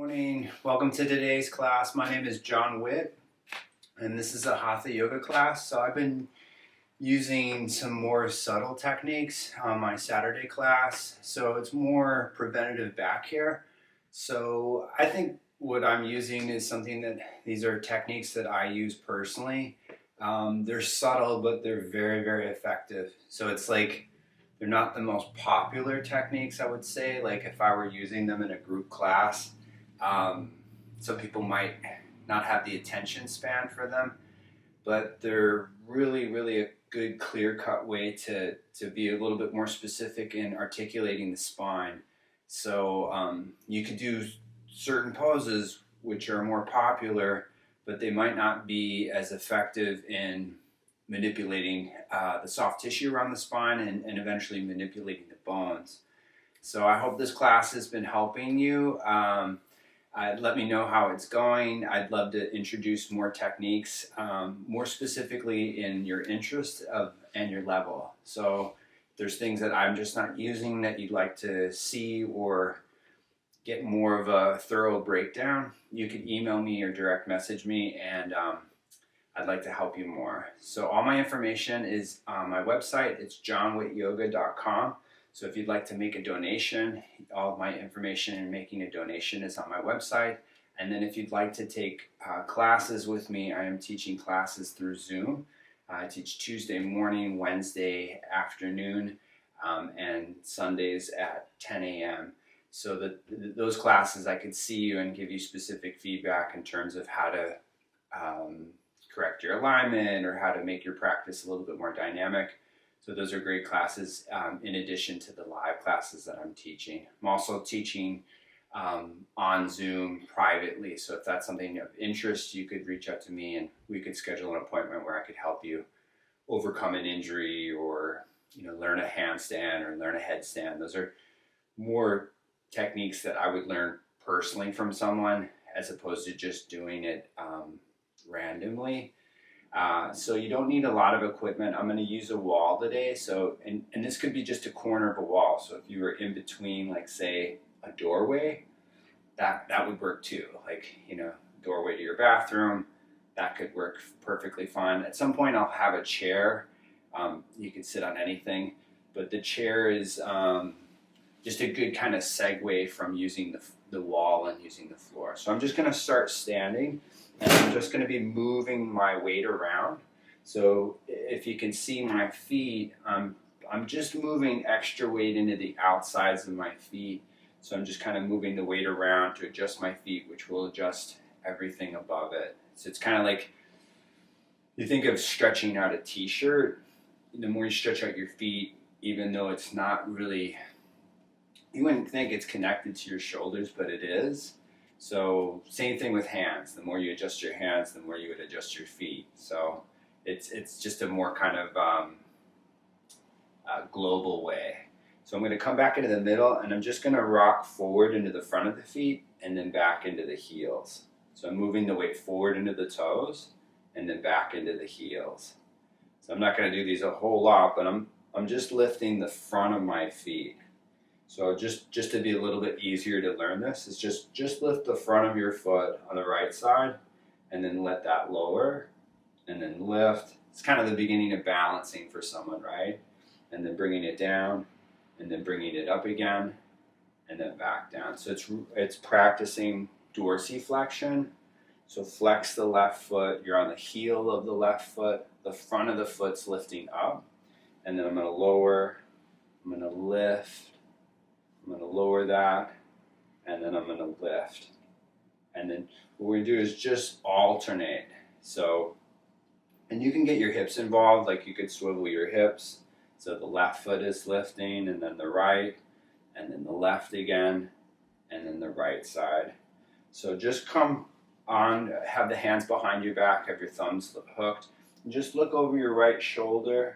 Morning. Welcome to today's class. My name is Jon Witt, and this is a Hatha yoga class. So I've been using some more subtle techniques on my Saturday class. So it's more preventative back care. So I think what I'm using is something that these are techniques that I use personally. They're subtle, but they're very, very effective. So it's like they're not the most popular techniques, I would say. Like if I were using them in a group class, some people might not have the attention span for them, but they're really a good clear-cut way to be a little bit more specific in articulating the spine. So you could do certain poses which are more popular, but they might not be as effective in manipulating the soft tissue around the spine and eventually manipulating the bones. So I hope this class has been helping you. Let me know how it's going. I'd love to introduce more techniques, more specifically in your interest and your level. So if there's things that I'm just not using that you'd like to see or get more of a thorough breakdown, you can email me or direct message me, and I'd like to help you more. So all my information is on my website. It's jonwittyoga.com. So if you'd like to make a donation, all of my information in making a donation is on my website. And then if you'd like to take classes with me, I am teaching classes through Zoom. I teach Tuesday morning, Wednesday afternoon, and Sundays at 10 a.m. So that those classes I could see you and give you specific feedback in terms of how to correct your alignment or how to make your practice a little bit more dynamic. So those are great classes in addition to the live classes that I'm teaching. I'm also teaching on Zoom privately. So if that's something of interest, you could reach out to me and we could schedule an appointment where I could help you overcome an injury or learn a handstand or learn a headstand. Those are more techniques that I would learn personally from someone as opposed to just doing it randomly. So you don't need a lot of equipment. I'm going to use a wall today. So, and this could be just a corner of a wall. So if you were in between, like say a doorway, that would work too. Like, doorway to your bathroom, that could work perfectly fine. At some point I'll have a chair. You could sit on anything, but the chair is just a good kind of segue from using the wall and using the floor. So I'm just going to start standing. And I'm just going to be moving my weight around. So if you can see my feet, I'm just moving extra weight into the outsides of my feet. So I'm just kind of moving the weight around to adjust my feet, which will adjust everything above it. So it's kind of like you think of stretching out a t-shirt. The more you stretch out your feet, even though it's not really, you wouldn't think it's connected to your shoulders, but it is. So same thing with hands. The more you adjust your hands, the more you would adjust your feet. So it's just a more kind of global way. So I'm going to come back into the middle and I'm just going to rock forward into the front of the feet and then back into the heels. So I'm moving the weight forward into the toes and then back into the heels. So I'm not going to do these a whole lot, but I'm just lifting the front of my feet. So just to be a little bit easier to learn this, is just lift the front of your foot on the right side and then let that lower and then lift. It's kind of the beginning of balancing for someone, right? And then bringing it down and then bringing it up again and then back down. So it's practicing dorsiflexion. So flex the left foot. You're on the heel of the left foot. The front of the foot's lifting up. And then I'm going to lower. I'm going to lift. I'm going to lower that, and then I'm going to lift. And then what we do is just alternate. So, and you can get your hips involved, like you could swivel your hips. So the left foot is lifting, and then the right, and then the left again, and then the right side. So just come on, have the hands behind your back, have your thumbs hooked, and just look over your right shoulder,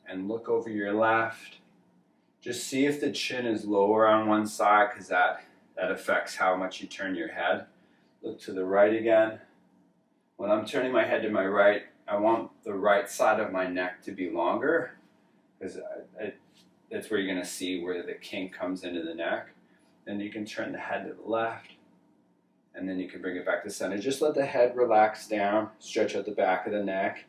and look over your left. Just see if the chin is lower on one side because that affects how much you turn your head. Look to the right again. When I'm turning my head to my right, I want the right side of my neck to be longer because that's where you're going to see where the kink comes into the neck. Then you can turn the head to the left, and then you can bring it back to center. Just let the head relax down, stretch out the back of the neck.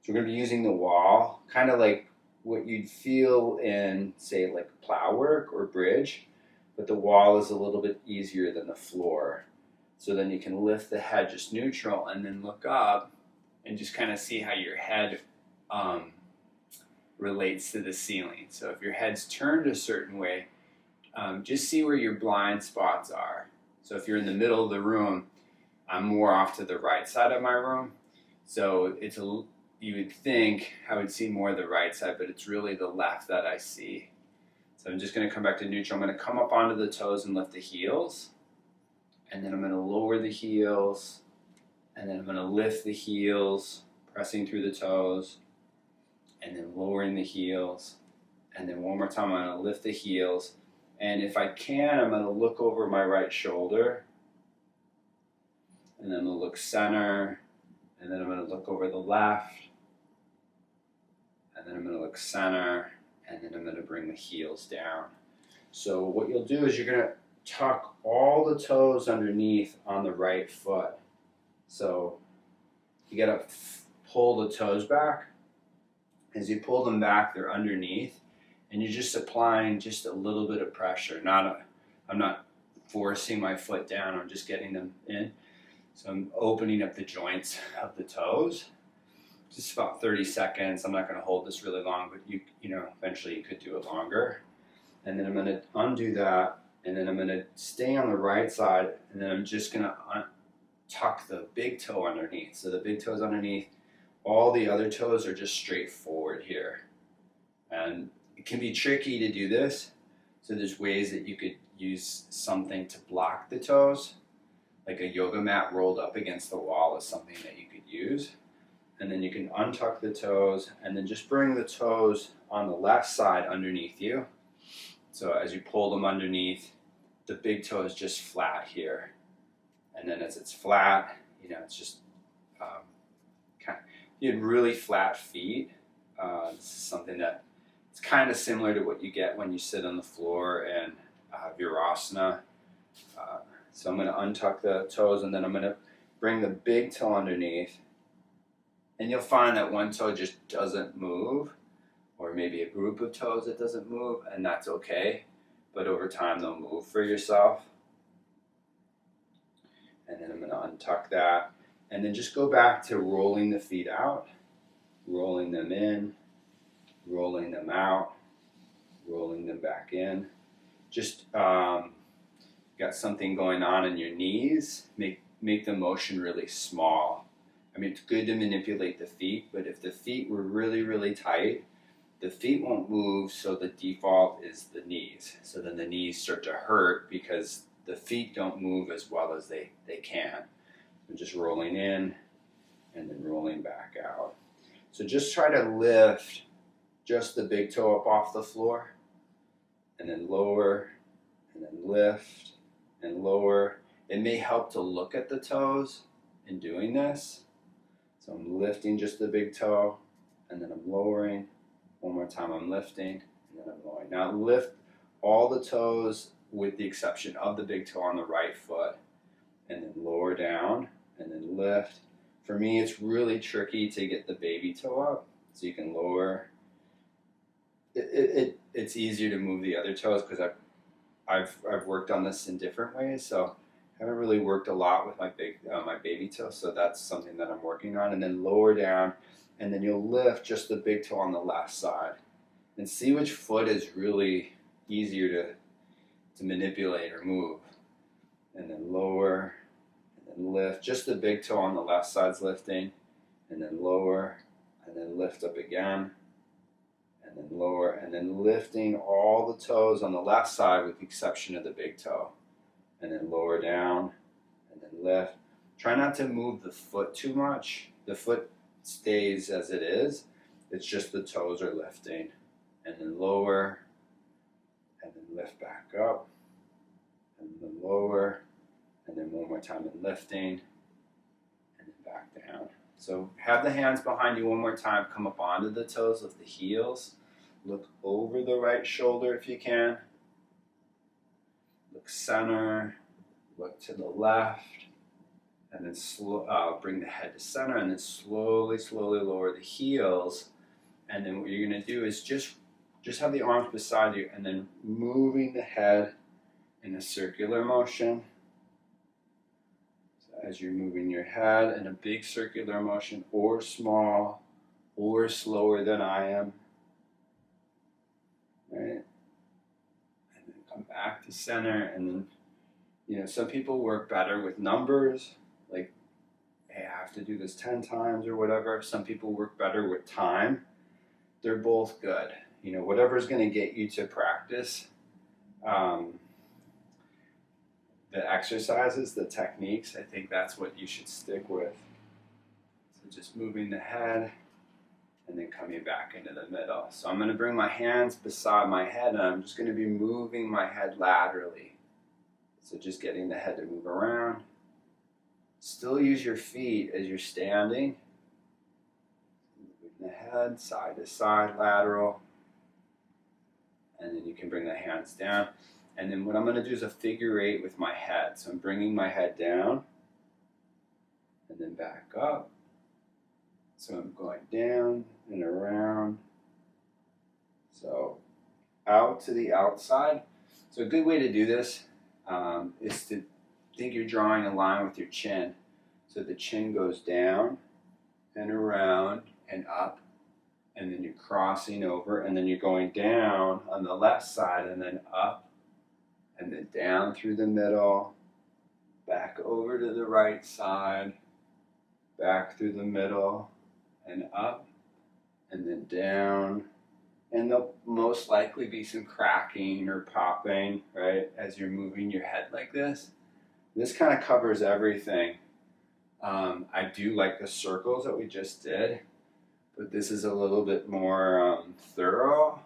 So we're going to be using the wall, kind of like what you'd feel in, say, like plow work or bridge, but the wall is a little bit easier than the floor. So then you can lift the head just neutral and then look up and just kind of see how your head relates to the ceiling. So if your head's turned a certain way, just see where your blind spots are. So if you're in the middle of the room, I'm more off to the right side of my room. So you would think I would see more of the right side, but it's really the left that I see. So I'm just going to come back to neutral. I'm going to come up onto the toes and lift the heels. And then I'm going to lower the heels. And then I'm going to lift the heels, pressing through the toes. And then lowering the heels. And then one more time, I'm going to lift the heels. And if I can, I'm going to look over my right shoulder. And then I'm going to look center. And then I'm going to look over the left. And then I'm going to look center. And then I'm going to bring the heels down. So what you'll do is you're going to tuck all the toes underneath on the right foot. So you got to pull the toes back. As you pull them back, they're underneath. And you're just applying just a little bit of pressure. I'm not forcing my foot down. I'm just getting them in. So I'm opening up the joints of the toes. Just about 30 seconds. I'm not going to hold this really long, but you know, eventually you could do it longer. And then I'm going to undo that, and then I'm going to stay on the right side, and then I'm just going to tuck the big toe underneath. So the big toe's underneath. All the other toes are just straight forward here. And it can be tricky to do this. So there's ways that you could use something to block the toes. Like a yoga mat rolled up against the wall is something that you could use. And then you can untuck the toes and then just bring the toes on the left side underneath you. So as you pull them underneath, the big toe is just flat here. And then as it's flat, you know, it's just you had really flat feet. This is something that it's kind of similar to what you get when you sit on the floor in Virasana. So I'm going to untuck the toes, and then I'm going to bring the big toe underneath. And you'll find that one toe just doesn't move, or maybe a group of toes that doesn't move, and that's okay. But over time, they'll move for yourself. And then I'm going to untuck that. And then just go back to rolling the feet out, rolling them in, rolling them out, rolling them back in. Just got something going on in your knees, make the motion really small. I mean, it's good to manipulate the feet, but if the feet were really, really tight, the feet won't move, so the default is the knees. So then the knees start to hurt because the feet don't move as well as they can. So just rolling in and then rolling back out. So just try to lift just the big toe up off the floor, and then lower, and then lift, and lower. It may help to look at the toes in doing this. So I'm lifting just the big toe, and then I'm lowering. One more time, I'm lifting, and then I'm lowering. Now lift all the toes with the exception of the big toe on the right foot, and then lower down, and then lift. For me, it's really tricky to get the baby toe up, so you can lower. It's easier to move the other toes because I've worked on this in different ways. So I haven't really worked a lot with my baby toe. So that's something that I'm working on. And then lower down, and then you'll lift just the big toe on the left side, and see which foot is really easier to manipulate or move. And then lower, and then lift. Just the big toe on the left side's lifting, and then lower, and then lift up again. And then lower, and then lifting all the toes on the left side with the exception of the big toe. And then lower down, and then lift. Try not to move the foot too much. The foot stays as it is. It's just the toes are lifting. And then lower, and then lift back up. And then lower, and then one more time and lifting, and then back down. So have the hands behind you one more time. Come up onto the toes, lift the heels. Look over the right shoulder if you can. Look look center, look to the left, and then bring the head to center, and then slowly lower the heels. And then what you're going to do is just have the arms beside you, and then moving the head in a circular motion. So as you're moving your head in a big circular motion, or small, or slower than I am, right? And then come back to center, and then, some people work better with numbers, like, hey, I have to do this 10 times or whatever. Some people work better with time. They're both good. Whatever's going to get you to practice the exercises, the techniques, I think that's what you should stick with. So just moving the head and then coming back into the middle. So I'm going to bring my hands beside my head, and I'm just going to be moving my head laterally. So just getting the head to move around. Still use your feet as you're standing. Moving the head side to side, lateral. And then you can bring the hands down. And then what I'm going to do is a figure 8 with my head. So I'm bringing my head down and then back up. So I'm going down and around. So out to the outside. So a good way to do this is to think you're drawing a line with your chin. So the chin goes down and around and up. And then you're crossing over, and then you're going down on the left side, and then up, and then down through the middle, back over to the right side, back through the middle, and up, and then down. And there'll most likely be some cracking or popping, right, as you're moving your head like this. This kind of covers everything. I do like the circles that we just did, but this is a little bit more thorough,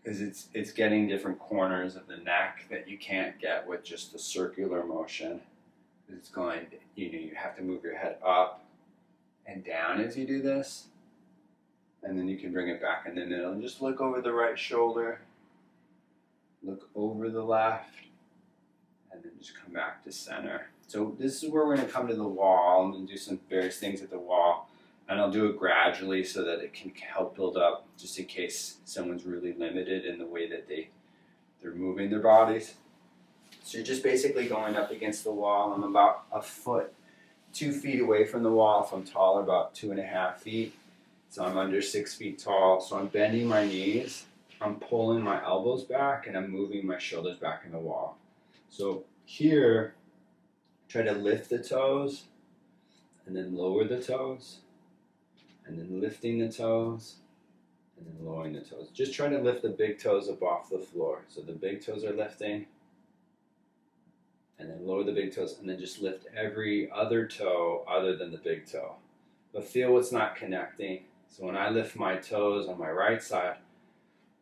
because it's getting different corners of the neck that you can't get with just the circular motion. It's going, you have to move your head up and down as you do this, and then you can bring it back in the middle and just look over the right shoulder, look over the left, and then just come back to center. So this is where we're going to come to the wall and do some various things at the wall. And I'll do it gradually so that it can help build up, just in case someone's really limited in the way that they're moving their bodies. So you're just basically going up against the wall. I'm about a foot, 2 feet away from the wall. If I'm taller, about 2.5 feet. So I'm under 6 feet tall. So I'm bending my knees, I'm pulling my elbows back, and I'm moving my shoulders back in the wall. So here, try to lift the toes, and then lower the toes. And then lifting the toes, and then lowering the toes. Just try to lift the big toes up off the floor. So the big toes are lifting, and then lower the big toes, and then just lift every other toe other than the big toe. But feel what's not connecting. So when I lift my toes on my right side,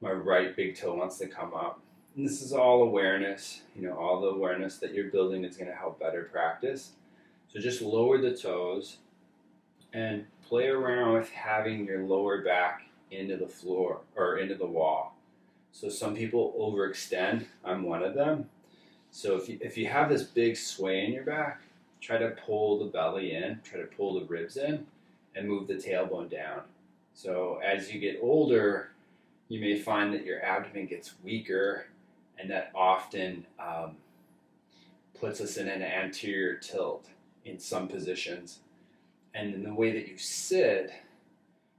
my right big toe wants to come up. And this is all awareness. All the awareness that you're building is going to help better practice. So just lower the toes and play around with having your lower back into the floor or into the wall. So some people overextend. I'm one of them. So if you have this big sway in your back, try to pull the belly in, try to pull the ribs in, and move the tailbone down. So as you get older, you may find that your abdomen gets weaker, and that often puts us in an anterior tilt in some positions. And in the way that you sit,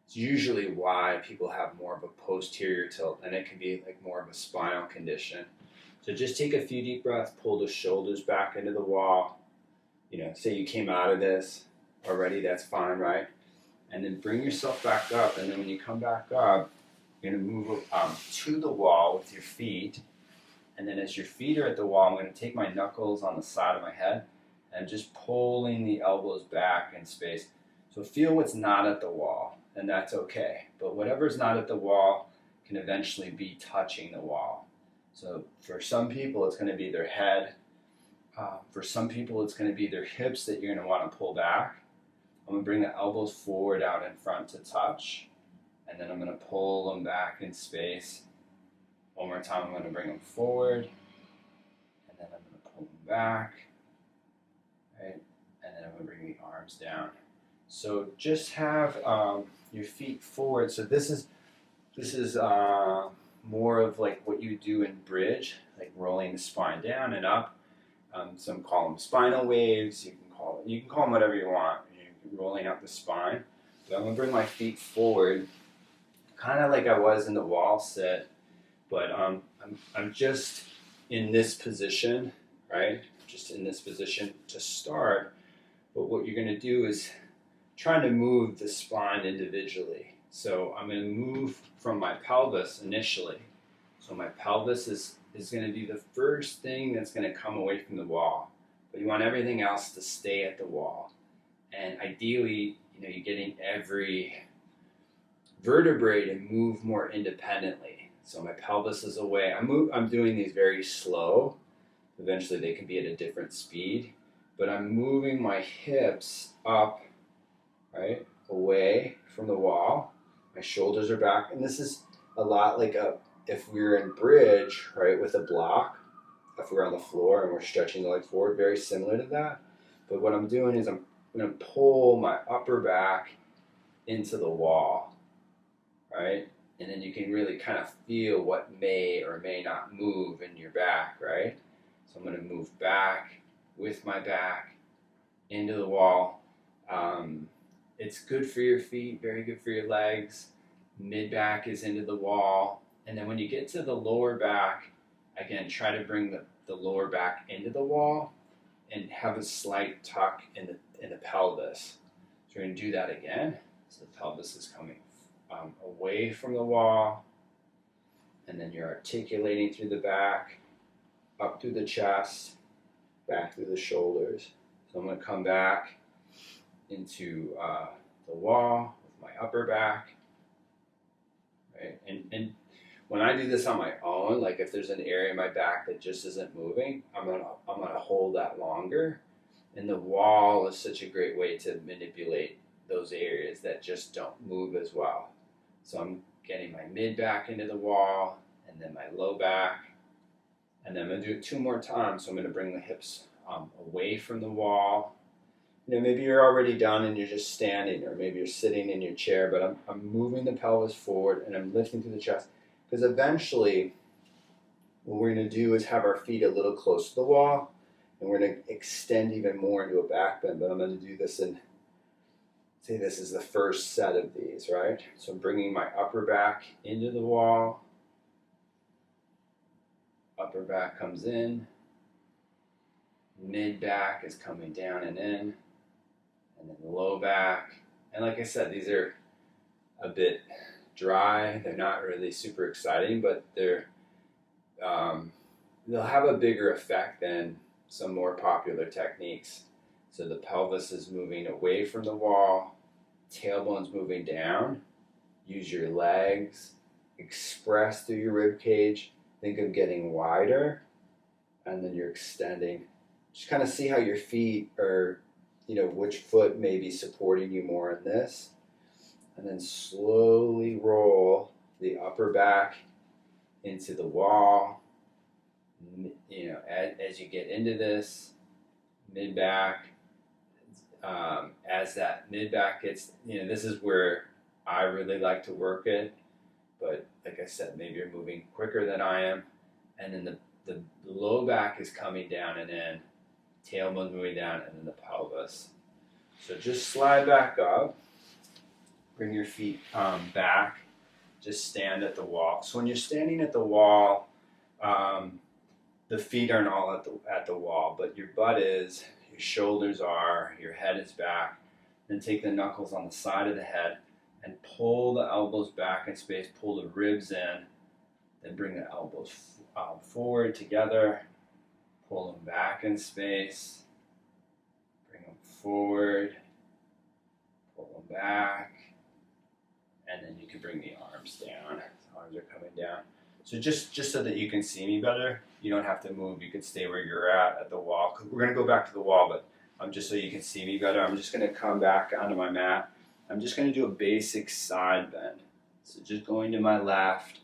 it's usually why people have more of a posterior tilt, and it can be like more of a spinal condition. So just take a few deep breaths, pull the shoulders back into the wall. Say you came out of this already, that's fine, right? And then bring yourself back up, and then when you come back up, you're going to move to the wall with your feet. And then as your feet are at the wall, I'm going to take my knuckles on the side of my head and just pulling the elbows back in space. So feel what's not at the wall, and that's okay. But whatever's not at the wall can eventually be touching the wall. So for some people, it's going to be their head. For some people, it's going to be their hips that you're going to want to pull back. I'm going to bring the elbows forward out in front to touch, and then I'm going to pull them back in space. One more time, I'm going to bring them forward, and then I'm going back, right? And then I'm going to bring the arms down. So just have your feet forward. So this is more of like what you do in bridge, like rolling the spine down and up. Some call them spinal waves. You can call them whatever you want. You're rolling up the spine. So I'm going to bring my feet forward, kind of like I was in the wall sit, but I'm just in this position, right? Just in this position to start. But what you're going to do is trying to move the spine individually. So I'm going to move from my pelvis initially. So my pelvis is going to be the first thing that's going to come away from the wall. But you want everything else to stay at the wall. And ideally, you're getting every vertebrae to move more independently. So my pelvis is away. I'm doing these very slow. Eventually they can be at a different speed. But I'm moving my hips up, right, away from the wall. My shoulders are back. And this is a lot like if we were in bridge, right, with a block. If we're on the floor and we're stretching the legs forward, very similar to that. But what I'm doing is I'm going to pull my upper back into the wall, right? And then you can really kind of feel what may or may not move in your back, right? So I'm going to move back with my back into the wall. It's good for your feet, very good for your legs. Mid back is into the wall. And then when you get to the lower back, again, try to bring the lower back into the wall and have a slight tuck in the pelvis. So we're going to do that again. So the pelvis is coming away from the wall, and then you're articulating through the back, up through the chest, back through the shoulders. So I'm going to come back into the wall with my upper back, right? And when I do this on my own, like if there's an area in my back that just isn't moving, I'm gonna hold that longer. And the wall is such a great way to manipulate those areas that just don't move as well. So I'm getting my mid back into the wall, and then my low back, and then I'm gonna do it 2 more times. So I'm gonna bring the hips away from the wall. Maybe you're already done and you're just standing, or maybe you're sitting in your chair, but I'm moving the pelvis forward and I'm lifting through the chest. Because eventually, what we're going to do is have our feet a little close to the wall, and we're going to extend even more into a back bend. But I'm going to do this say this is the first set of these, right? So I'm bringing my upper back into the wall. Upper back comes in. Mid back is coming down and in. And then the low back. And like I said, these are a bit dry. They're not really super exciting, but they'll have a bigger effect than some more popular techniques. So the pelvis is moving away from the wall, tailbone's moving down. Use your legs, express through your rib cage. Think of getting wider, and then you're extending. Just kind of see how your feet are, which foot may be supporting you more in this. And then slowly roll the upper back into the wall. As you get into this, mid back, as that mid back gets, this is where I really like to work it. But like I said, maybe you're moving quicker than I am. And then the low back is coming down and in, tailbone moving down, and then the pelvis. So just slide back up. Bring your feet back. Just stand at the wall. So when you're standing at the wall, the feet aren't all at the wall, but your butt is, your shoulders are, your head is back. Then take the knuckles on the side of the head and pull the elbows back in space. Pull the ribs in. Then bring the elbows forward together. Pull them back in space. Bring them forward. Pull them back. And then you can bring the arms down. The arms are coming down. So just so that you can see me better, you don't have to move. You can stay where you're at the wall. We're going to go back to the wall, but just so you can see me better, I'm just going to come back onto my mat. I'm just going to do a basic side bend. So just going to my left.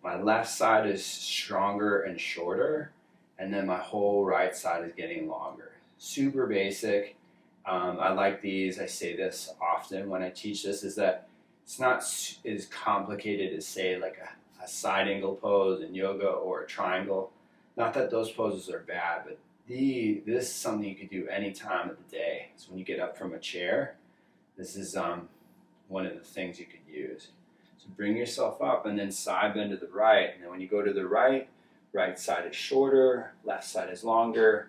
My left side is stronger and shorter, and then my whole right side is getting longer. Super basic. I like these. I say this often when I teach this, is that it's not as complicated as, say, like a side angle pose in yoga or a triangle. Not that those poses are bad, but this is something you could do any time of the day. So when you get up from a chair, this is one of the things you could use. So bring yourself up and then side bend to the right. And then when you go to the right, right side is shorter, left side is longer.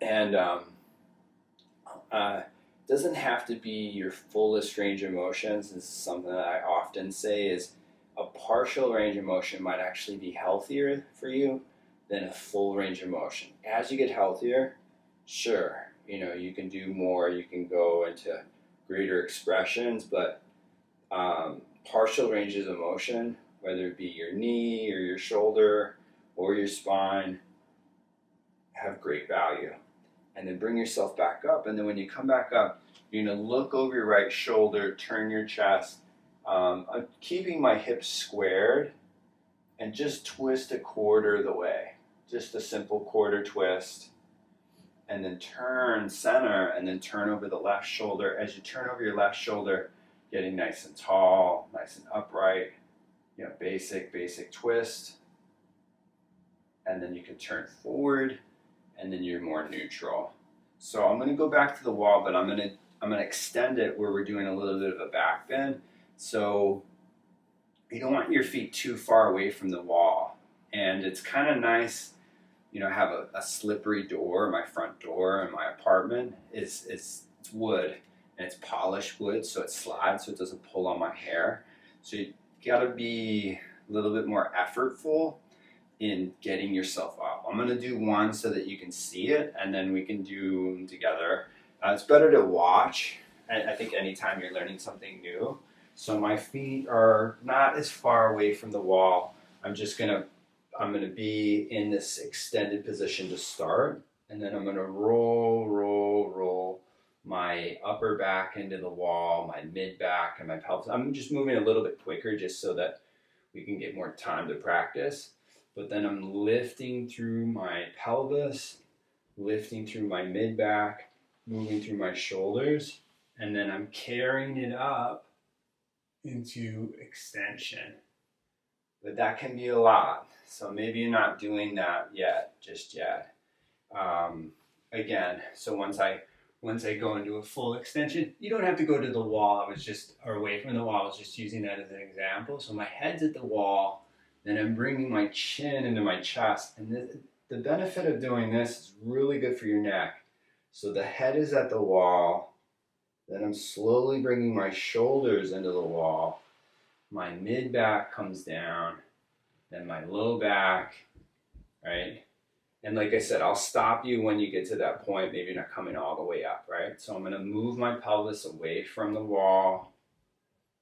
And doesn't have to be your fullest range of motions. This is something that I often say is a partial range of motion might actually be healthier for you than a full range of motion. As you get healthier, sure, you can do more, you can go into greater expressions, but partial ranges of motion, whether it be your knee or your shoulder or your spine, have great value. And then bring yourself back up, and then when you come back up, you're going to look over your right shoulder, turn your chest. I'm keeping my hips squared, and just twist a quarter of the way. Just a simple quarter twist. And then turn center, and then turn over the left shoulder. As you turn over your left shoulder, getting nice and tall, nice and upright. Basic twist. And then you can turn forward, and then you're more neutral. So I'm going to go back to the wall, but I'm going to extend it where we're doing a little bit of a back bend. So you don't want your feet too far away from the wall. And it's kind of nice, have a slippery door. My front door in my apartment it's wood, and it's polished wood, so it slides, so it doesn't pull on my hair. So you got to be a little bit more effortful in getting yourself up. I'm going to do one so that you can see it, and then we can do them together. It's better to watch, I think, anytime you're learning something new. So my feet are not as far away from the wall. I'm going to be in this extended position to start, and then I'm going to roll my upper back into the wall, my mid back, and my pelvis. I'm just moving a little bit quicker just so that we can get more time to practice. But then I'm lifting through my pelvis, lifting through my mid back, moving through my shoulders, and then I'm carrying it up into extension. But that can be a lot. So maybe you're not doing that just yet. Again, so once I go into a full extension, you don't have to go to the wall. Or away from the wall. I was just using that as an example. So my head's at the wall. Then I'm bringing my chin into my chest. And the benefit of doing this is really good for your neck. So the head is at the wall. Then I'm slowly bringing my shoulders into the wall. My mid back comes down. Then my low back, right? And like I said, I'll stop you when you get to that point. Maybe you're not coming all the way up, right? So I'm going to move my pelvis away from the wall.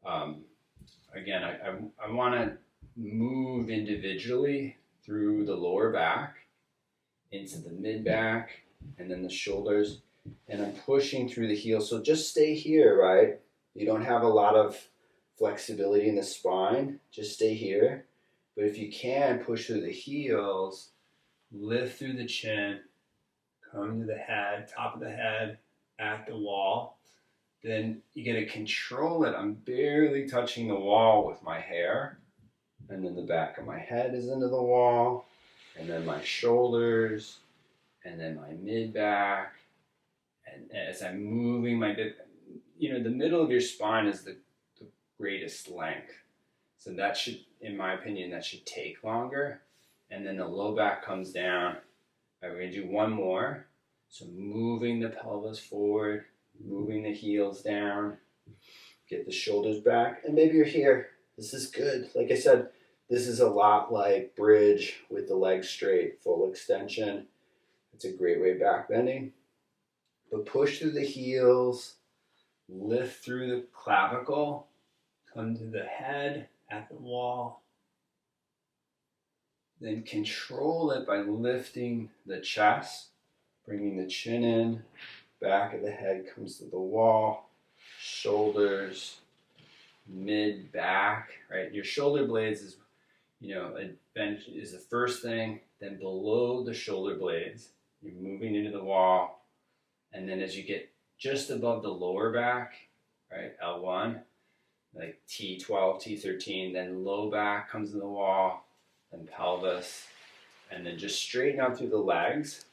Again, I want to move individually through the lower back into the mid back and then the shoulders, and I'm pushing through the heels. So just stay here, right? You don't have a lot of flexibility in the spine. Just stay here. But if you can, push through the heels, lift through the chin, come to the head, top of the head, at the wall. Then you got to control it. I'm barely touching the wall with my hair. And then the back of my head is into the wall. And then my shoulders. And then my mid-back. And as I'm moving the middle of your spine is the greatest length. So that should, in my opinion, that should take longer. And then the low back comes down. All right, we're going to do one more. So moving the pelvis forward, moving the heels down, get the shoulders back, and maybe you're here. This is good. Like I said, this is a lot like bridge with the legs straight, full extension. It's a great way back bending. But push through the heels, lift through the clavicle, come to the head at the wall. Then control it by lifting the chest, bringing the chin in, back of the head comes to the wall, shoulders, mid back, right? Your shoulder blades is, a bench is the first thing, then below the shoulder blades, you're moving into the wall. And then as you get just above the lower back, right, L1, like T12, T13, then low back comes in the wall, then pelvis, and then just straighten out through the legs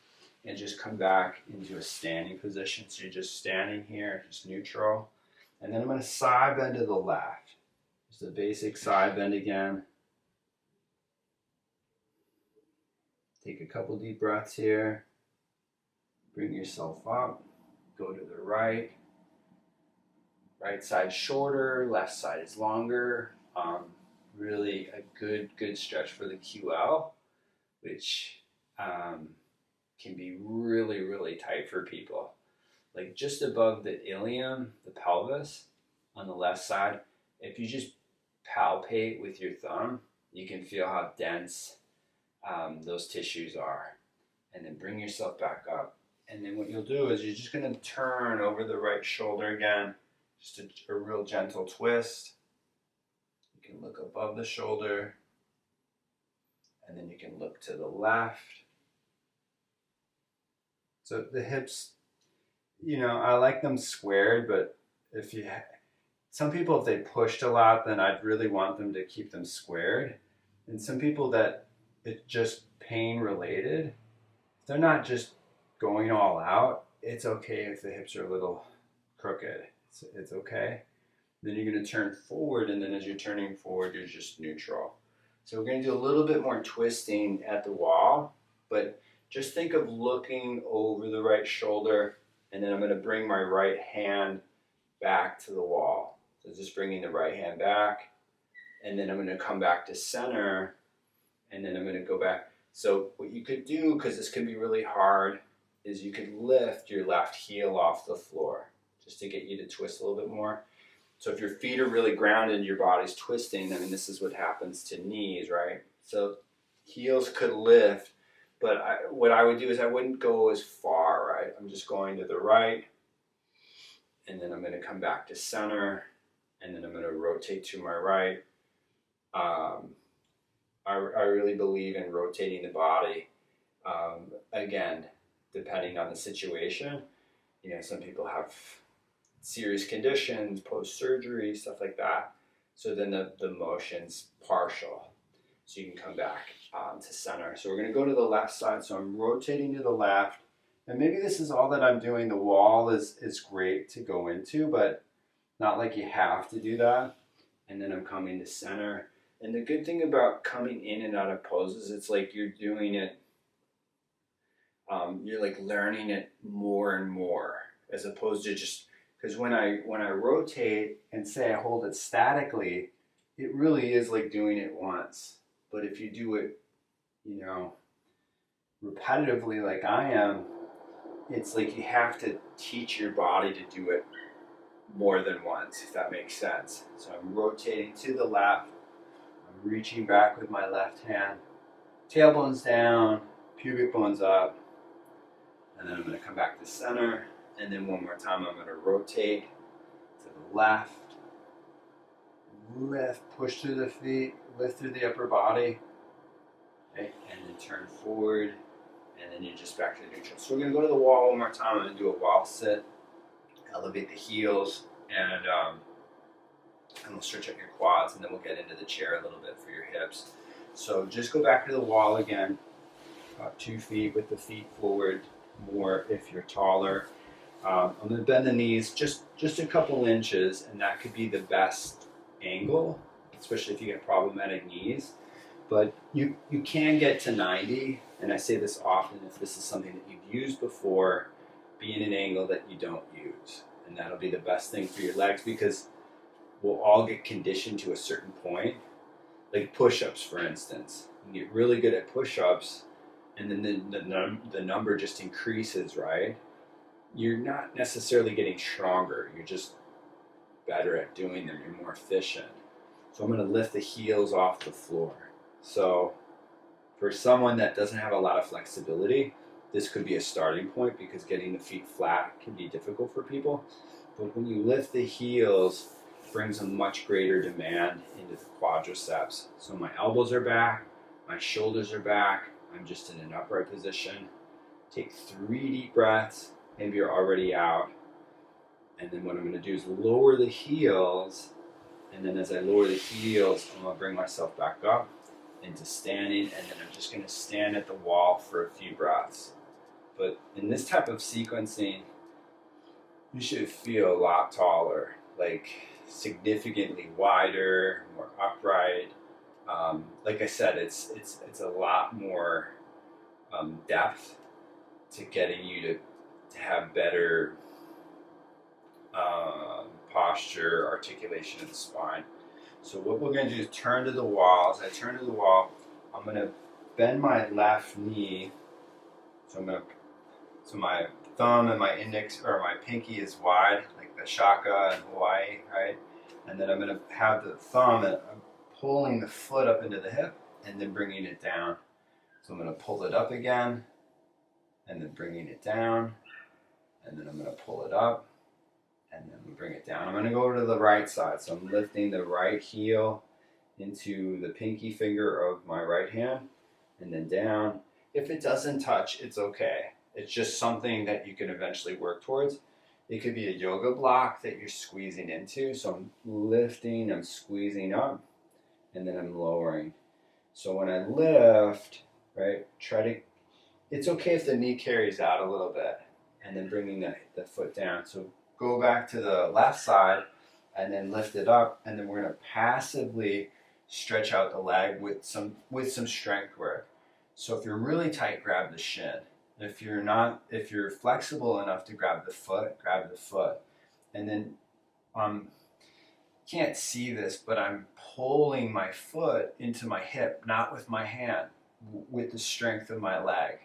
and just come back into a standing position. So you're just standing here, just neutral. And then I'm going to side bend to the left. Just a basic side bend again. Take a couple deep breaths here. Bring yourself up. Go to the right. Right side shorter, left side is longer. Really a good stretch for the QL, which can be really tight for people. Like just above the ilium, the pelvis on the left side, if you just palpate with your thumb, you can feel how dense those tissues are. And then bring yourself back up. And then what you'll do is you're just going to turn over the right shoulder again, just a real gentle twist. You can look above the shoulder, and then you can look to the left. So the hips, I like them squared, but some people, if they pushed a lot, then I'd really want them to keep them squared. And some people that it's just pain related, if they're not just going all out, it's okay if the hips are a little crooked. It's okay. Then you're going to turn forward, and then as you're turning forward, you're just neutral. So we're going to do a little bit more twisting at the wall, but just think of looking over the right shoulder, and then I'm going to bring my right hand back to the wall. So just bringing the right hand back, and then I'm going to come back to center, and then I'm going to go back. So what you could do, because this can be really hard, is you could lift your left heel off the floor just to get you to twist a little bit more. So if your feet are really grounded, your body's twisting, this is what happens to knees, right? So heels could lift, but what I would do is I wouldn't go as far, right? I'm just going to the right, and then I'm going to come back to center, and then I'm going to rotate to my right. I really believe in rotating the body. Again, depending on the situation, some people have serious conditions, post-surgery, stuff like that. So then the motion's partial. So you can come back to center. So we're going to go to the left side. So I'm rotating to the left. And maybe this is all that I'm doing. The wall is great to go into, but not like you have to do that. And then I'm coming to center. And the good thing about coming in and out of poses, it's like you're doing it, you're like learning it more and more, as opposed to just, because when I rotate and say I hold it statically, it really is like doing it once. But if you do it, repetitively like I am, it's like you have to teach your body to do it more than once, if that makes sense. So I'm rotating to the left, I'm reaching back with my left hand, tailbone's down, pubic bone's up, and then I'm going to come back to center, and then one more time I'm going to rotate to the left, lift, push through the feet, lift through the upper body, okay, and then turn forward, and then you're just back to neutral. So we're going to go to the wall one more time. I'm going to do a wall sit, elevate the heels, and we'll stretch out your quads, and then we'll get into the chair a little bit for your hips. So just go back to the wall again, about 2 feet with the feet forward more if you're taller. I'm going to bend the knees just a couple inches, and that could be the best angle, especially if you get problematic knees. But you can get to 90, and I say this often, if this is something that you've used before, be in an angle that you don't use. And that'll be the best thing for your legs, because we'll all get conditioned to a certain point. Like push-ups, for instance. You get really good at push-ups, and then the number just increases, right? You're not necessarily getting stronger. You're just better at doing them. You're more efficient. So I'm going to lift the heels off the floor. So for someone that doesn't have a lot of flexibility, this could be a starting point, because getting the feet flat can be difficult for people. But when you lift the heels, it brings a much greater demand into the quadriceps. So my elbows are back, my shoulders are back, I'm just in an upright position. Take 3 deep breaths. Maybe you're already out. And then what I'm going to do is lower the heels. And then as I lower the heels, I'm going to bring myself back up into standing. And then I'm just going to stand at the wall for a few breaths. But in this type of sequencing, you should feel a lot taller, like significantly wider, more upright. Like I said, it's a lot more depth to getting you to have better posture, articulation of the spine. So what we're going to do is turn to the wall. As I turn to the wall, I'm going to bend my left knee. So my thumb and my index or my pinky is wide, like the shaka in Hawaii, right? And then I'm going to have the thumb and I'm pulling the foot up into the hip and then bringing it down. So I'm going to pull it up again and then bringing it down, and then I'm going to pull it up and then bring it down. I'm going to go to the right side. So I'm lifting the right heel into the pinky finger of my right hand and then down. If it doesn't touch, it's okay. It's just something that you can eventually work towards. It could be a yoga block that you're squeezing into. So I'm lifting, I'm squeezing up, and then I'm lowering. So when I lift, right, it's okay if the knee carries out a little bit, and then bringing the foot down. So go back to the left side, and then lift it up, and then we're going to passively stretch out the leg with some strength work. So if you're really tight, grab the shin. If you're flexible enough to grab the foot. And then can't see this, but I'm pulling my foot into my hip, not with my hand, with the strength of my leg,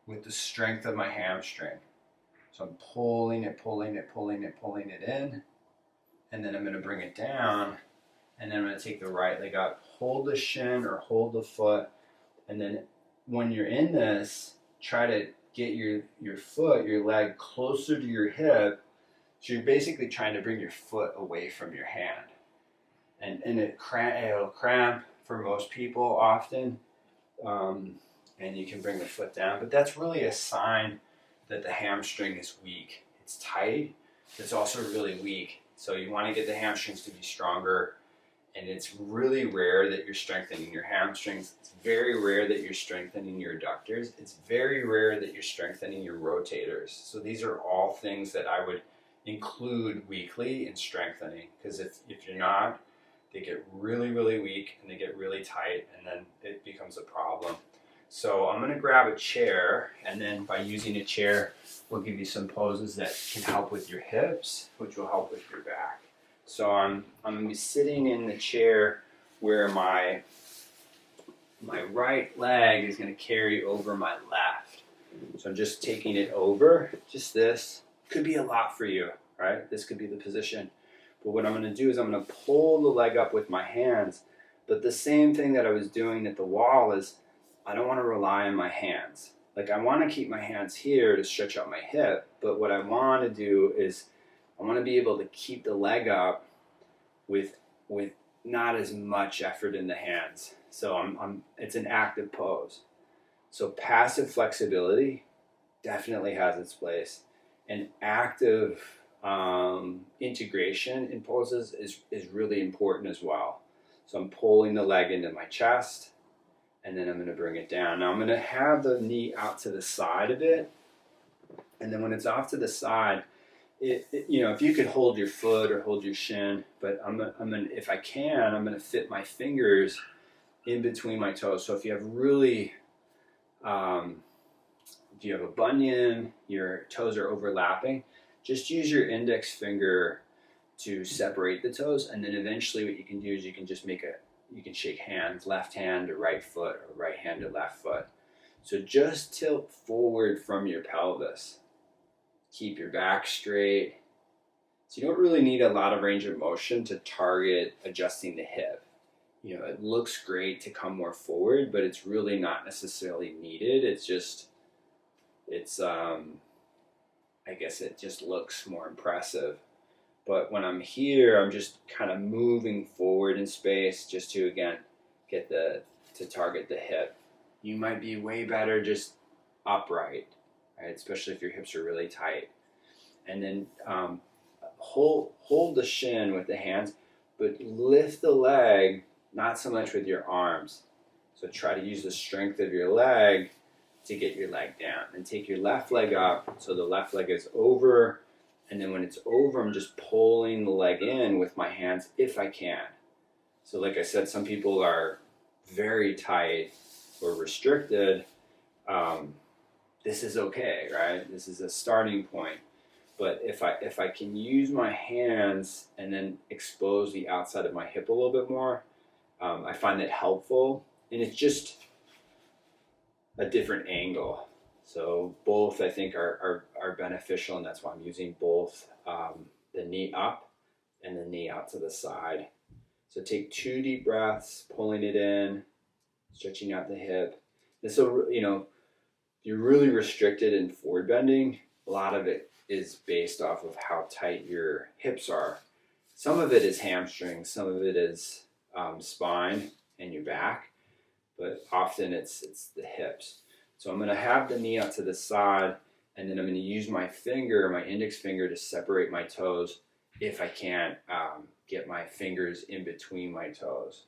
with the strength of my hamstring. So I'm pulling it in, and then I'm going to bring it down, and then I'm going to take the right leg up, hold the shin or hold the foot, and then when you're in this, try to get your leg closer to your hip. So you're basically trying to bring your foot away from your hand. And it'll cramp for most people often. And you can bring the foot down. But that's really a sign that the hamstring is weak. It's tight, but it's also really weak. So you want to get the hamstrings to be stronger. And it's really rare that you're strengthening your hamstrings. It's very rare that you're strengthening your adductors. It's very rare that you're strengthening your rotators. So these are all things that I would include weekly in strengthening. Because if you're not, they get really, really weak and they get really tight, and then it becomes a problem. So I'm going to grab a chair, and then by using a chair, we'll give you some poses that can help with your hips, which will help with your back. So I'm going to be sitting in the chair where my right leg is going to carry over my left. So I'm just taking it over, just this. Could be a lot for you, right? This could be the position. But what I'm going to do is I'm going to pull the leg up with my hands. But the same thing that I was doing at the wall is I don't want to rely on my hands. Like I want to keep my hands here to stretch out my hip. But what I want to do is I want to be able to keep the leg up with not as much effort in the hands. So it's an active pose. So passive flexibility definitely has its place. And active integration in poses is really important as well. So I'm pulling the leg into my chest, and then I'm going to bring it down. Now I'm going to have the knee out to the side a bit, and then when it's off to the side, if you could hold your foot or hold your shin, but if I can, I'm going to fit my fingers in between my toes. So if you have if you have a bunion, your toes are overlapping, just use your index finger to separate the toes, and then eventually what you can do is you can shake hands, left hand to right foot or right hand to left foot. So just tilt forward from your pelvis. Keep your back straight. So you don't really need a lot of range of motion to target adjusting the hip. It looks great to come more forward, but it's really not necessarily needed. I guess it just looks more impressive. But when I'm here, I'm just kind of moving forward in space just to, again, to target the hip. you might be way better just upright, right? Especially if your hips are really tight. And then hold the shin with the hands, but lift the leg, not so much with your arms. So try to use the strength of your leg to get your leg down. And take your left leg up so the left leg is over. And then when it's over, I'm just pulling the leg in with my hands if I can. So like I said, some people are very tight or restricted. This is okay, right? This is a starting point. But if I can use my hands and then expose the outside of my hip a little bit more, I find that helpful. And it's just a different angle. So both I think are beneficial, and that's why I'm using both the knee up and the knee out to the side. So take 2 deep breaths, pulling it in, stretching out the hip. And so, if you're really restricted in forward bending, a lot of it is based off of how tight your hips are. Some of it is hamstrings, some of it is spine and your back, but often it's the hips. So I'm going to have the knee out to the side, and then I'm going to use my index finger, to separate my toes if I can't get my fingers in between my toes.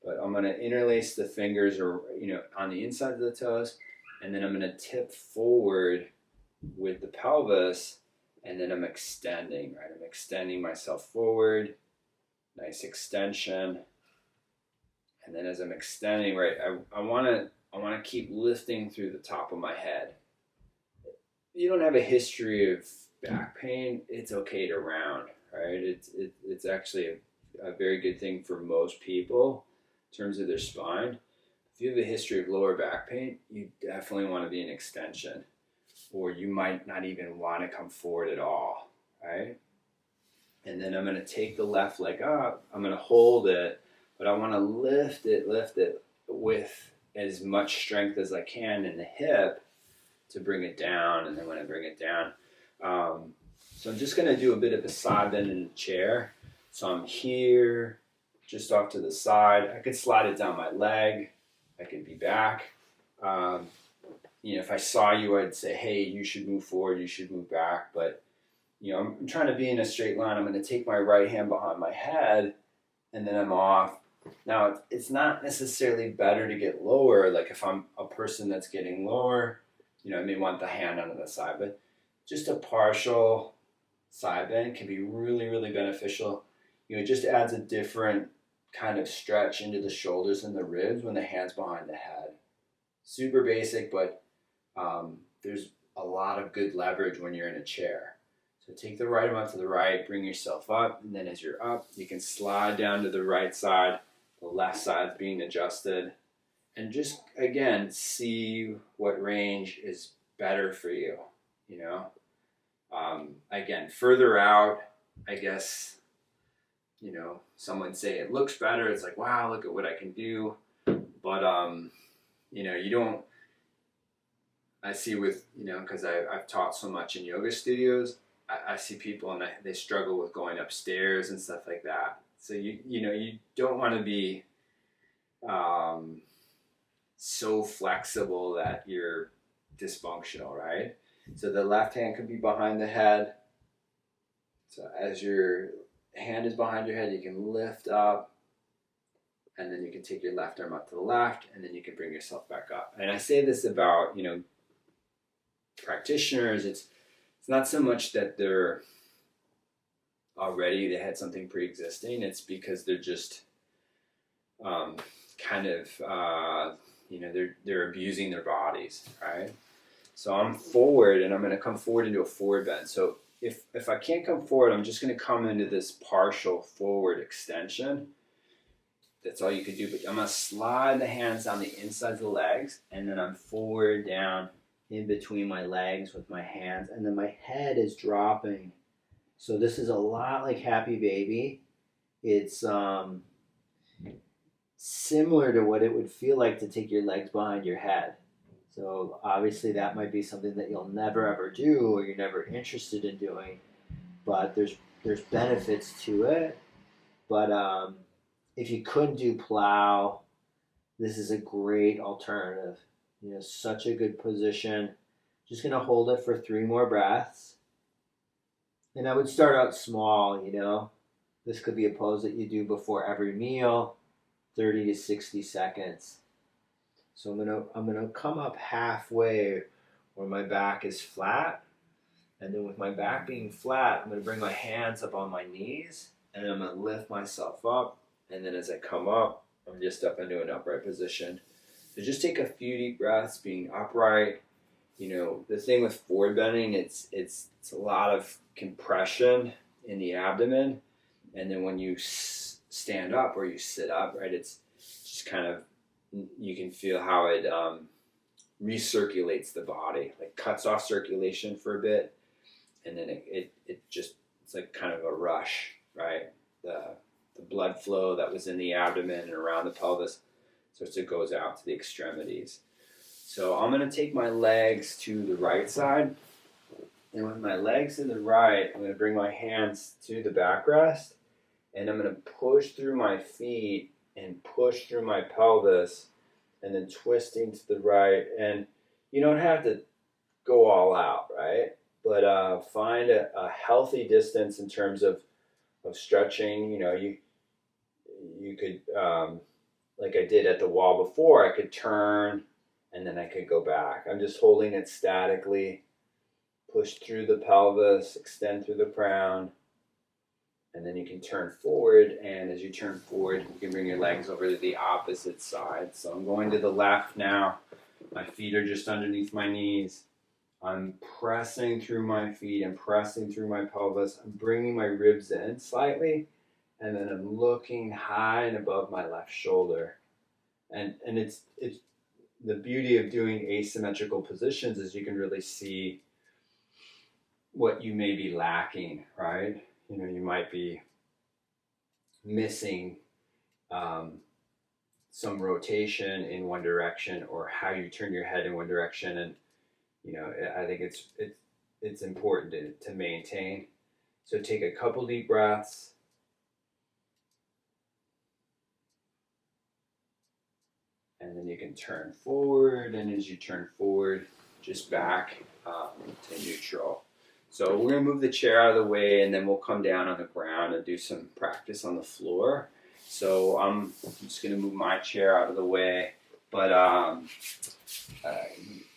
But I'm going to interlace the fingers on the inside of the toes, and then I'm going to tip forward with the pelvis, and then I'm extending, right? I'm extending myself forward, nice extension. And then as I'm extending, right, I want to keep lifting through the top of my head. If you don't have a history of back pain, it's okay to round, right? It's actually a very good thing for most people in terms of their spine. If you have a history of lower back pain, you definitely want to be in extension, or you might not even want to come forward at all, right? And then I'm going to take the left leg up. I'm going to hold it, but I want to lift it with as much strength as I can in the hip to bring it down. And then when I bring it down, so I'm just going to do a bit of a side bend in the chair. So I'm here, just off to the side. I could slide it down my leg. I could be back. If I saw you, I'd say, hey, you should move forward, you should move back. But, I'm trying to be in a straight line. I'm going to take my right hand behind my head, and then I'm off. Now, it's not necessarily better to get lower. Like if I'm a person that's getting lower, I may want the hand under the side. But just a partial side bend can be really, really beneficial. It just adds a different kind of stretch into the shoulders and the ribs when the hand's behind the head. Super basic, but there's a lot of good leverage when you're in a chair. So take the right arm out to the right, bring yourself up, and then as you're up, you can slide down to the right side. The left side's being adjusted. And just, again, see what range is better for you, Again, further out, I guess, some would say it looks better. It's like, wow, look at what I can do. But, you don't, I see with, because I've taught so much in yoga studios, I see people and they struggle with going upstairs and stuff like that. So, you don't want to be so flexible that you're dysfunctional, right? So the left hand could be behind the head. So as your hand is behind your head, you can lift up, and then you can take your left arm up to the left, and then you can bring yourself back up. And I say this about, practitioners. It's not so much that they had something pre-existing. It's because they're just they're abusing their bodies, right? So I'm forward, and I'm going to come forward into a forward bend. So if I can't come forward, I'm just going to come into this partial forward extension. That's all you could do. But I'm going to slide the hands down the inside of the legs, and then I'm forward down in between my legs with my hands, and then my head is dropping. So this is a lot like Happy Baby. It's similar to what it would feel like to take your legs behind your head. So obviously that might be something that you'll never ever do, or you're never interested in doing, but there's benefits to it. But if you couldn't do plow, this is a great alternative. Such a good position. Just going to hold it for 3 more breaths. And I would start out small. This could be a pose that you do before every meal, 30 to 60 seconds. So I'm gonna come up halfway where my back is flat. And then with my back being flat, I'm gonna bring my hands up on my knees and I'm gonna lift myself up. And then as I come up, I'm just up into an upright position. So just take a few deep breaths, being upright. The thing with forward bending, it's a lot of compression in the abdomen, and then when you stand up or you sit up, right, it's just kind of, you can feel how it recirculates the body, like cuts off circulation for a bit, and then it's like kind of a rush, right? The blood flow that was in the abdomen and around the pelvis, so it goes out to the extremities. So I'm going to take my legs to the right side, and with my legs to the right, I'm going to bring my hands to the backrest, and I'm going to push through my feet and push through my pelvis, and then twisting to the right. And you don't have to go all out, right? But find a healthy distance in terms of stretching. You could, like I did at the wall before, I could turn and then I could go back. I'm just holding it statically. Push through the pelvis, extend through the crown, and then you can turn forward. And as you turn forward, you can bring your legs over to the opposite side. So I'm going to the left now. My feet are just underneath my knees. I'm pressing through my feet and pressing through my pelvis. I'm bringing my ribs in slightly, and then I'm looking high and above my left shoulder. And it's the beauty of doing asymmetrical positions is you can really see what you may be lacking, right? You might be missing some rotation in one direction, or how you turn your head in one direction, and I think it's important to maintain. So take a couple deep breaths. And then you can turn forward, and as you turn forward, just back to neutral. So we're going to move the chair out of the way, and then we'll come down on the ground and do some practice on the floor. So I'm just going to move my chair out of the way. But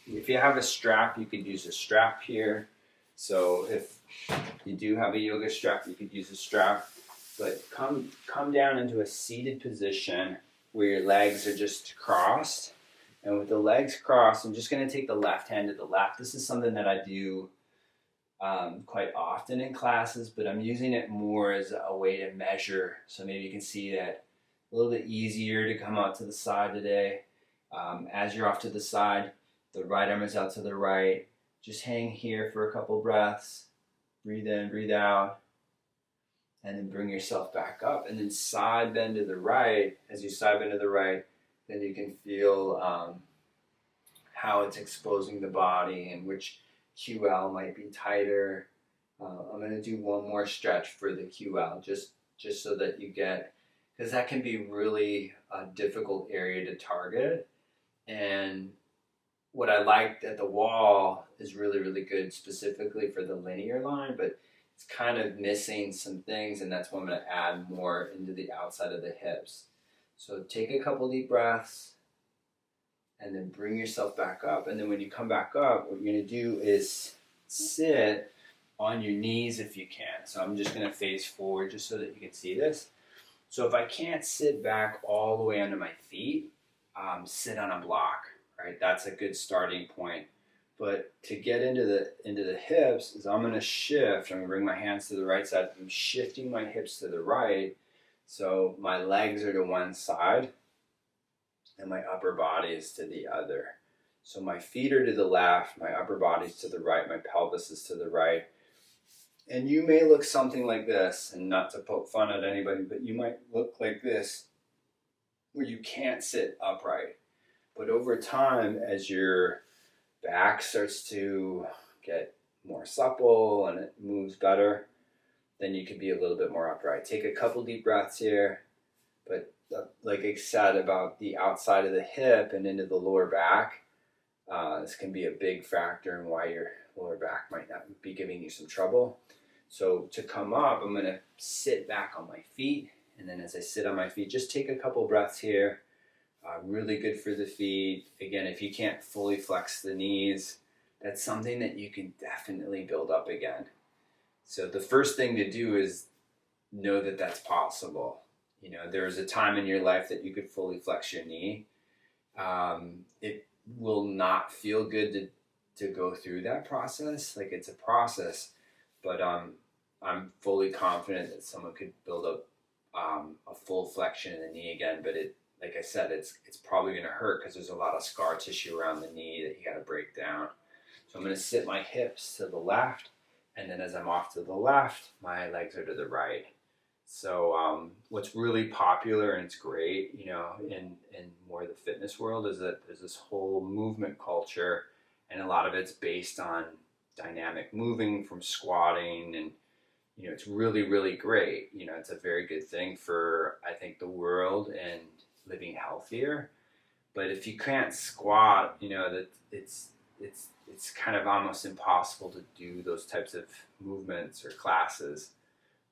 if you have a strap, you could use a strap here. So if you do have a yoga strap, you could use a strap. But come down into a seated position where your legs are just crossed. And with the legs crossed, I'm just going to take the left hand to the left. This is something that I do quite often in classes, but I'm using it more as a way to measure. So maybe you can see that a little bit easier to come out to the side today. As you're off to the side, the right arm is out to the right. Just hang here for a couple breaths. Breathe in, breathe out. And then bring yourself back up. And then side bend to the right. As you side bend to the right, then you can feel how it's exposing the body and which QL might be tighter. I'm going to do one more stretch for the QL, just so that you get, because that can be really a difficult area to target. And what I liked at the wall is really, really good specifically for the linear line, but it's kind of missing some things, and that's why I'm going to add more into the outside of the hips. So take a couple deep breaths, and then bring yourself back up. And then when you come back up, what you're going to do is sit on your knees if you can. So I'm just going to face forward just so that you can see this. So if I can't sit back all the way onto my feet, sit on a block, right? That's a good starting point. But to get into the hips is I'm going to shift. I'm going to bring my hands to the right side. I'm shifting my hips to the right. So my legs are to one side and my upper body is to the other. So my feet are to the left, my upper body's to the right, my pelvis is to the right. And you may look something like this, and not to poke fun at anybody, but you might look like this where you can't sit upright. But over time, as your back starts to get more supple and it moves better, then you can be a little bit more upright. Take a couple deep breaths here, but like I said about the outside of the hip and into the lower back, This can be a big factor in why your lower back might not be giving you some trouble. So to come up, I'm going to sit back on my feet. And then as I sit on my feet, just take a couple breaths here. Really good for the feet. Again, if you can't fully flex the knees, that's something that you can definitely build up again. So the first thing to do is know that that's possible. You know, there is a time in your life that you could fully flex your knee. It will not feel good to go through that process. Like, it's a process, but I'm fully confident that someone could build up a full flexion in the knee again. But like I said, it's probably going to hurt because there's a lot of scar tissue around the knee that you got to break down. So I'm going to sit my hips to the left, and then as I'm off to the left, my legs are to the right. So what's really popular, and it's great, you know, in more of the fitness world, is that there's this whole movement culture, and a lot of it's based on dynamic moving from squatting, and you know, it's really, really great. You know, it's a very good thing for, I think, the world and living healthier. But if you can't squat, you know, that it's kind of almost impossible to do those types of movements or classes.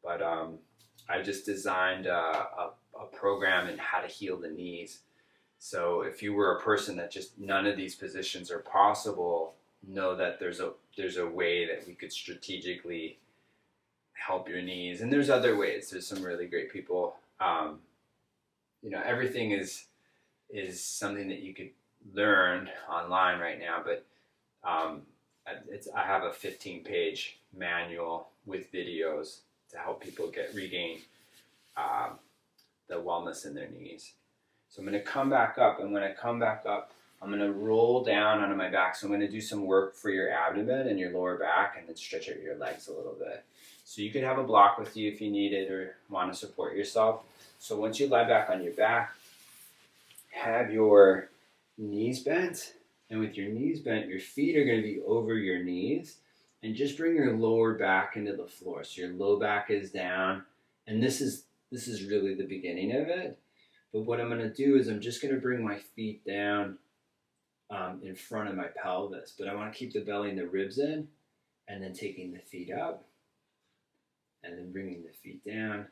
But I just designed a program in how to heal the knees. So if you were a person that just none of these positions are possible, know that there's a way that we could strategically help your knees. And there's other ways. There's some really great people. You know, everything is something that you could learn online right now, but I have a 15-page manual with videos to help people regain the wellness in their knees. So I'm going to come back up, and when I come back up, I'm going to roll down onto my back. So I'm going to do some work for your abdomen and your lower back, and then stretch out your legs a little bit. So you could have a block with you if you need it or want to support yourself. So once you lie back on your back, have your knees bent. And with your knees bent, your feet are going to be over your knees. And just bring your lower back into the floor. So your low back is down. And this is really the beginning of it. But what I'm going to do is I'm just going to bring my feet down in front of my pelvis. But I want to keep the belly and the ribs in. And then taking the feet up. And then bringing the feet down.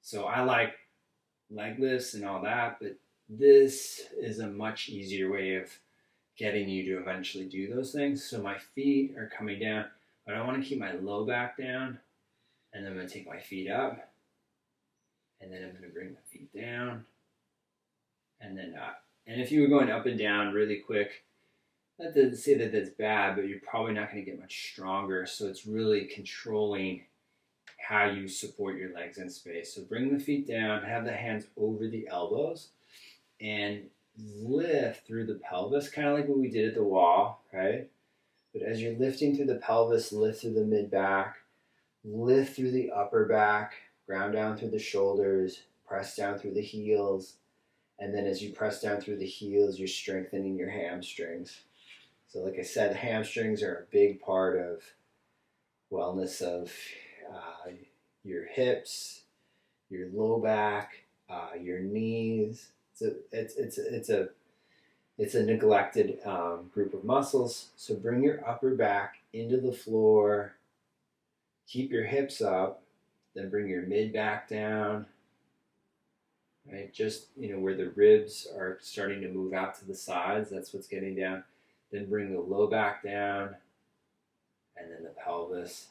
So I like leg lifts and all that. But this is a much easier way of getting you to eventually do those things. So my feet are coming down, but I want to keep my low back down, and then I'm going to take my feet up, and then I'm going to bring my feet down, and then up. And if you were going up and down really quick, not to say that that's bad, but you're probably not going to get much stronger. So it's really controlling how you support your legs in space. So bring the feet down, have the hands over the elbows, and lift through the pelvis, kind of like what we did at the wall, right? But as you're lifting through the pelvis, lift through the mid-back, lift through the upper back, ground down through the shoulders, press down through the heels, and then as you press down through the heels, you're strengthening your hamstrings. So like I said, hamstrings are a big part of wellness of your hips, your low back, your knees. It's a neglected group of muscles. So bring your upper back into the floor. Keep your hips up. Then bring your mid back down. Right, just where the ribs are starting to move out to the sides. That's what's getting down. Then bring the low back down, and then the pelvis.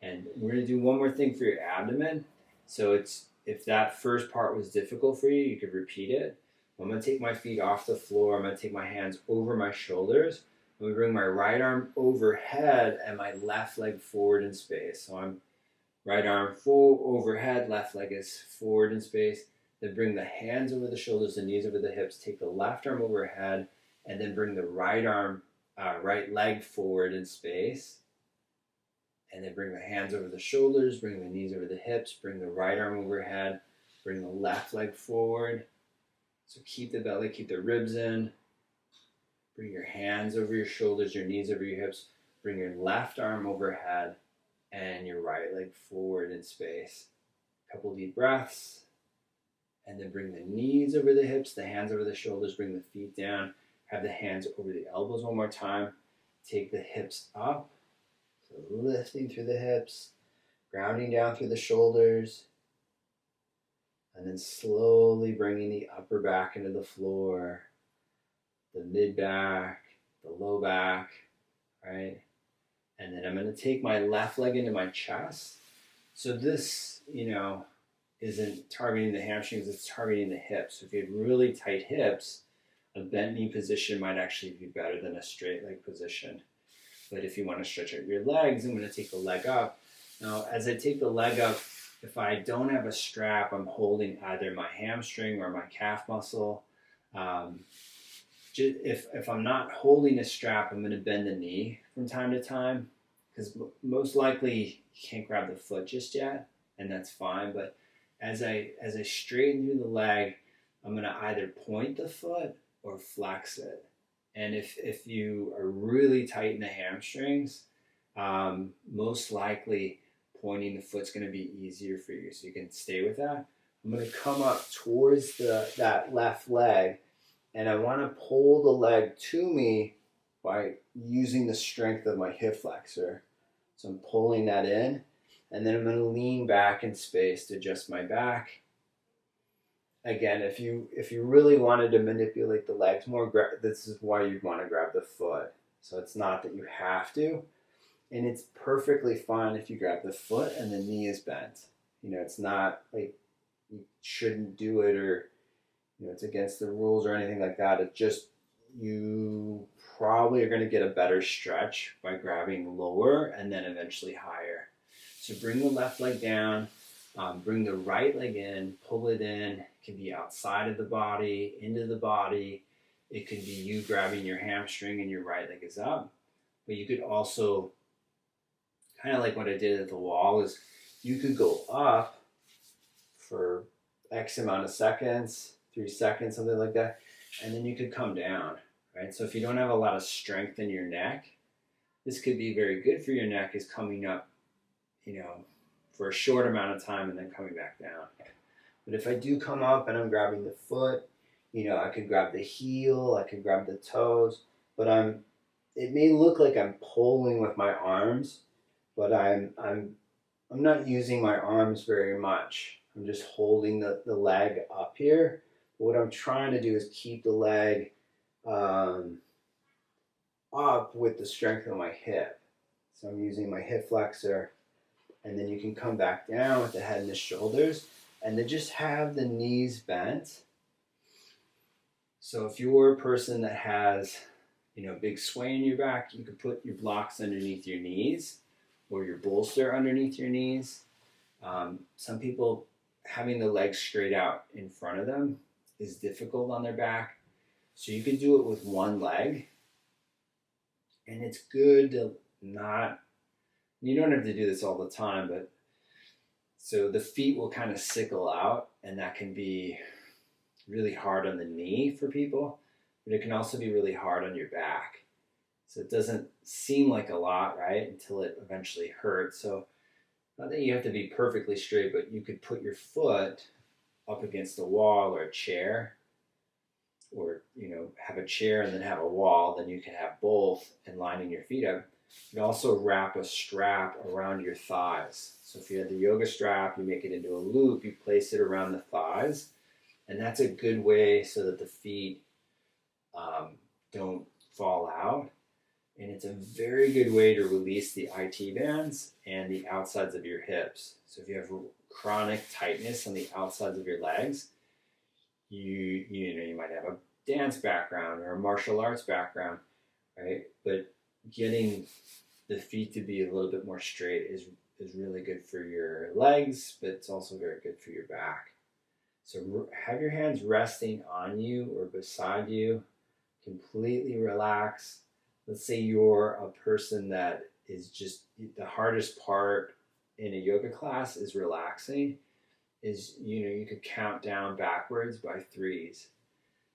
And we're gonna do one more thing for your abdomen. So if that first part was difficult for you, you could repeat it. I'm going to take my feet off the floor. I'm going to take my hands over my shoulders. I'm going to bring my right arm overhead and my left leg forward in space. So I'm right arm full overhead, left leg is forward in space. Then bring the hands over the shoulders, the knees over the hips. Take the left arm overhead, and then bring the right leg forward in space. And then bring the hands over the shoulders, bring the knees over the hips, bring the right arm overhead, bring the left leg forward. So keep the belly, keep the ribs in. Bring your hands over your shoulders, your knees over your hips. Bring your left arm overhead and your right leg forward in space. Couple deep breaths. And then bring the knees over the hips, the hands over the shoulders, bring the feet down. Have the hands over the elbows one more time. Take the hips up. So lifting through the hips, grounding down through the shoulders, and then slowly bringing the upper back into the floor, the mid back, the low back, right? And then I'm going to take my left leg into my chest. So this, isn't targeting the hamstrings, it's targeting the hips. So if you have really tight hips, a bent knee position might actually be better than a straight leg position. But if you want to stretch out your legs, I'm going to take the leg up. Now, as I take the leg up, if I don't have a strap, I'm holding either my hamstring or my calf muscle. If I'm not holding a strap, I'm going to bend the knee from time to time, because most likely you can't grab the foot just yet, and that's fine. But as I straighten through the leg, I'm going to either point the foot or flex it. And if you are really tight in the hamstrings, most likely pointing the foot's going to be easier for you, so you can stay with that. I'm going to come up towards that left leg, and I want to pull the leg to me by using the strength of my hip flexor. So I'm pulling that in, and then I'm going to lean back in space to adjust my back. Again, if you really wanted to manipulate the legs more, this is why you'd want to grab the foot. So it's not that you have to, and it's perfectly fine if you grab the foot and the knee is bent. It's not like you shouldn't do it, or it's against the rules or anything like that. It's just you probably are going to get a better stretch by grabbing lower and then eventually higher. So bring the left leg down, bring the right leg in, pull it in. It can be outside of the body, into the body. It could be you grabbing your hamstring and your right leg is up. But you could also, kind of like what I did at the wall, is you could go up for X amount of seconds, 3 seconds, something like that, and then you could come down, right? So if you don't have a lot of strength in your neck, this could be very good for your neck, is coming up, for a short amount of time and then coming back down. But if I do come up and I'm grabbing the foot, I could grab the heel, I could grab the toes, but it may look like I'm pulling with my arms, but I'm not using my arms very much. I'm just holding the leg up here. But what I'm trying to do is keep the leg up with the strength of my hip. So I'm using my hip flexor, and then you can come back down with the head and the shoulders, and then just have the knees bent. So if you're a person that has, big sway in your back, you could put your blocks underneath your knees or your bolster underneath your knees. Some people, having the legs straight out in front of them is difficult on their back. So you can do it with one leg. And it's good to you don't have to do this all the time, but so the feet will kind of sickle out, and that can be really hard on the knee for people, but it can also be really hard on your back. So it doesn't seem like a lot, right, until it eventually hurts. So not that you have to be perfectly straight, but you could put your foot up against a wall or a chair, or have a chair and then have a wall. Then you can have both and lining your feet up. You can also wrap a strap around your thighs. So if you have the yoga strap, you make it into a loop, you place it around the thighs, and that's a good way so that the feet don't fall out. And it's a very good way to release the IT bands and the outsides of your hips. So if you have chronic tightness on the outsides of your legs, you might have a dance background or a martial arts background, right? But getting the feet to be a little bit more straight is really good for your legs, but it's also very good for your back. So have your hands resting on you or beside you, completely relax. Let's say you're a person that is just, the hardest part in a yoga class is relaxing, is, you could count down backwards by threes.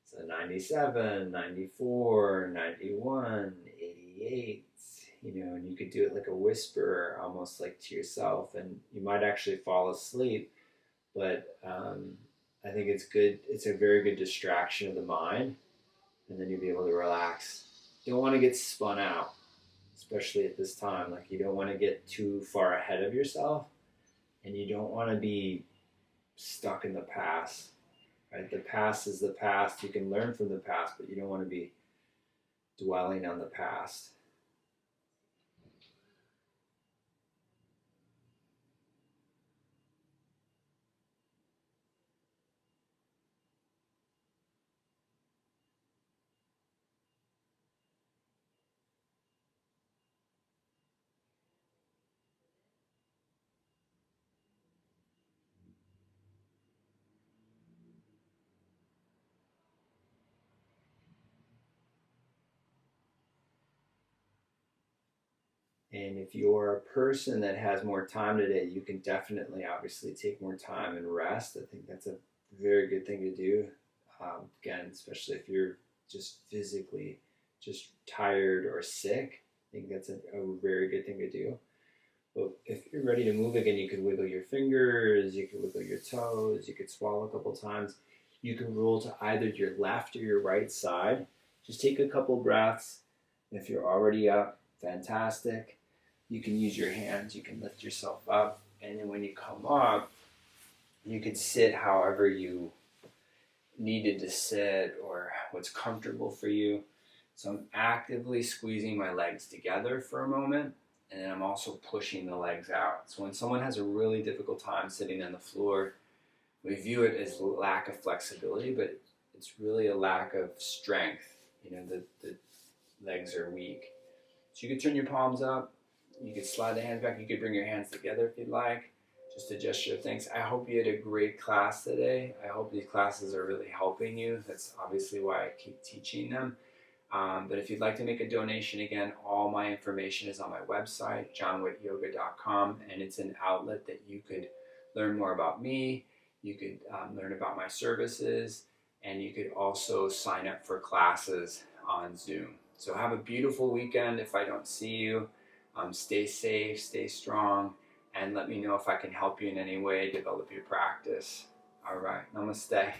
So 97, 94, 91, 88, and you could do it like a whisper, almost like to yourself, and you might actually fall asleep. But I think it's good. It's a very good distraction of the mind. and then you'll be able to relax. You don't want to get spun out, especially at this time. Like, you don't want to get too far ahead of yourself, and you don't want to be stuck in the past. Right? The past is the past. You can learn from the past, but you don't want to be dwelling on the past. And if you're a person that has more time today, you can definitely, obviously, take more time and rest. I think that's a very good thing to do. Again, especially if you're just physically just tired or sick, I think that's a very good thing to do. But if you're ready to move again, you can wiggle your fingers, you can wiggle your toes, you could swallow a couple times. You can roll to either your left or your right side. Just take a couple breaths. If you're already up, fantastic. You can use your hands, you can lift yourself up, and then when you come up, you can sit however you needed to sit or what's comfortable for you. So I'm actively squeezing my legs together for a moment, and then I'm also pushing the legs out. So when someone has a really difficult time sitting on the floor, we view it as lack of flexibility, but it's really a lack of strength. The legs are weak. So you can turn your palms up, you could slide the hands back, you could bring your hands together if you'd like, just a gesture of thanks. I hope you had a great class today. I hope these classes are really helping you. That's obviously why I keep teaching them. But if you'd like to make a donation, again, all my information is on my website, jonwittyoga.com, and it's an outlet that you could learn more about me, you could learn about my services, and you could also sign up for classes on Zoom. So have a beautiful weekend. If I don't see you, stay safe, stay strong, and let me know if I can help you in any way develop your practice. All right, namaste.